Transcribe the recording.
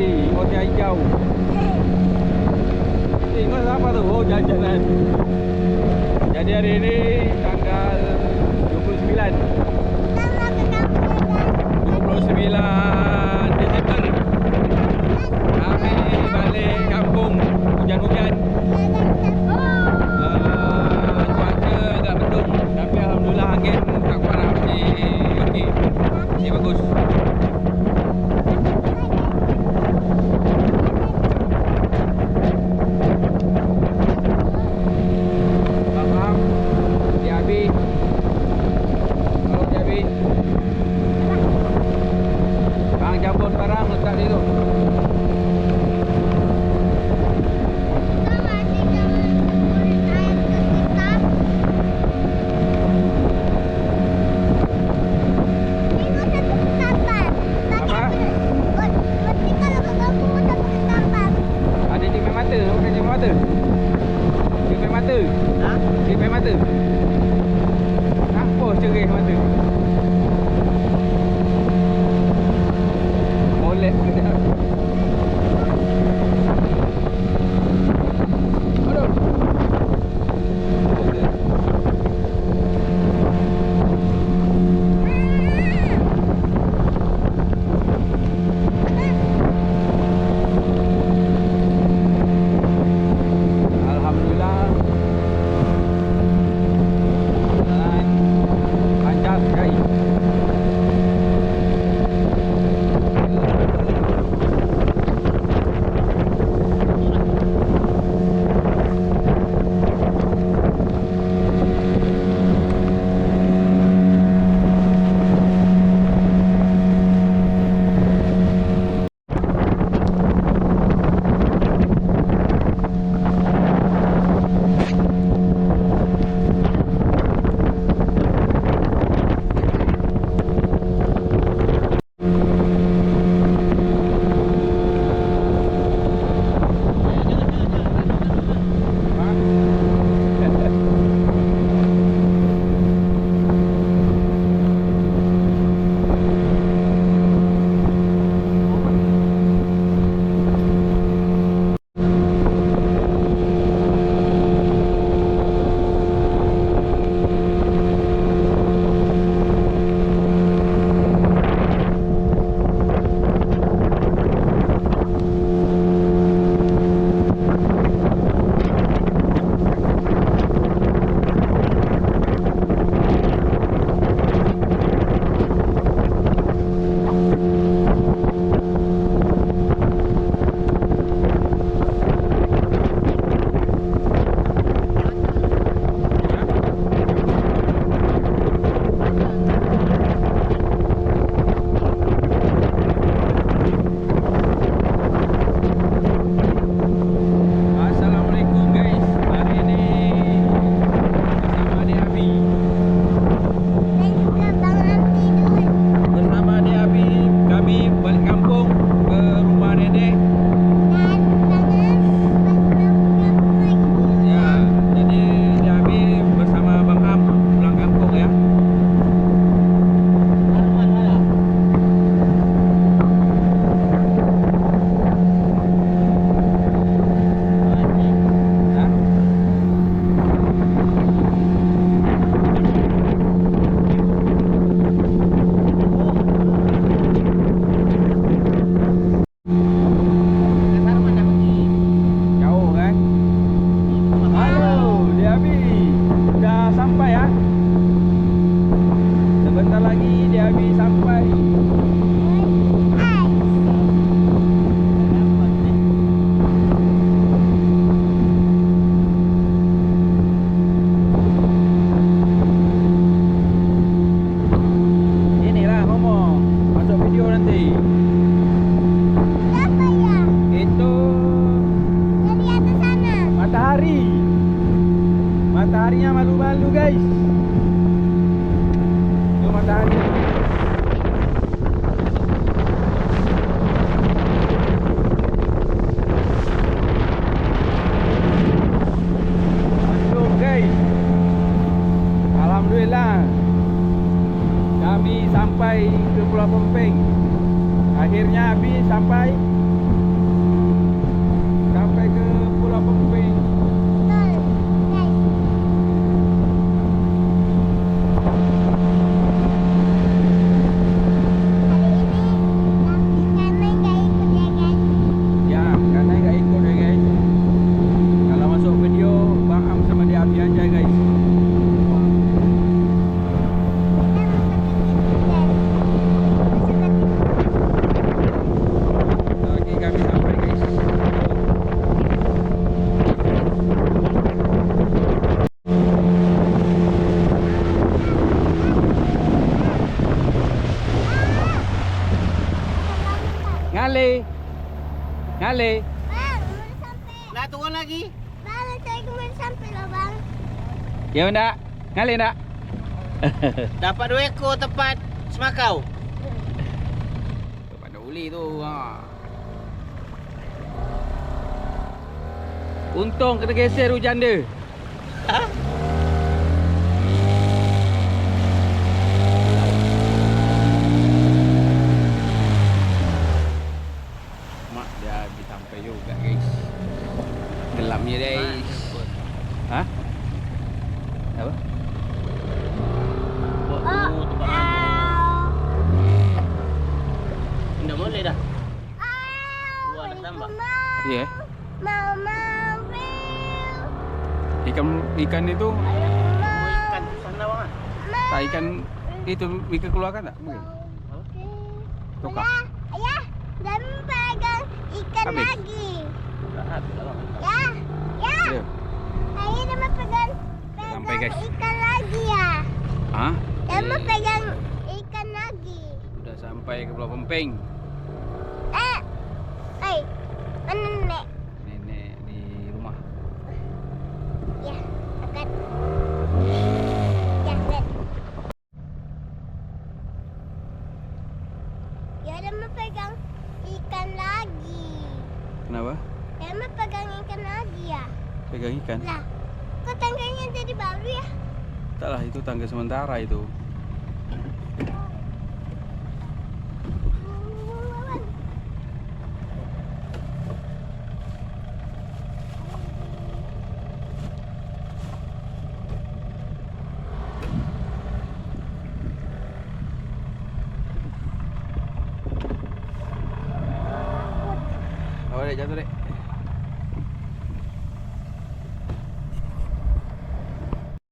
Abi, hotel hijau. Tengok apa tu? Oh, jalan-jalan. Jadi hari ini tanggal 29 Disember. Kami balik kampung hujan-hujan. Cuaca agak mendung, tapi alhamdulillah angin tak kuat, masih okey. Masih bagus. Faham? Dia habis. Kalau dia habis, Bang jambon barang letak di tu. Mata. Apa cerih mata? Molek kejap. Aduh. Alhamdulillah. Mataharinya malu-malu guys. Itu matahari. Masuk guys. Alhamdulillah kami sampai ke Pulau Pompeng. Akhirnya habis sampai Ngali. Ngali. Bang, udah sampai. Nah, turun lagi. Bang, saya kemarin sampai loh bang. Ya ndak? Ngali ndak? Dapat 2 ekor tepat semakau. Pada uli tu. Ha. Untung kena geser hujan dia. Ha? Mak dia habis sampai juga guys. Gelapnya guys. Hah? Apa? Oh, tepat. Tidak boleh dah. Luar dah tambah. Iya. Mama, Ikan itu Oh, ikan sana bang. tak ikan itu ikan keluarkan tak? Mungkin. Tukar. Ayah, jangan pegang ikan Habis? lagi. Dah habis lah bang. Ya, ya. Ya. Ayah dah mau pegang Sampai, guys. ikan lagi ya. Hah? Dah mau pegang ikan lagi. Sudah sampai ke Pulau Pemping. Mana nenek? Nenek di rumah. Ya, angkat. Ya, lihat. Ya, dah mau pegang ikan lagi. Kenapa? Ya, mau pegang ikan lagi ya. Pegang ikan? Lah, kok tangganya jadi baru ya? Taklah, itu tangga sementara itu. Oh, dek, jatuh dek.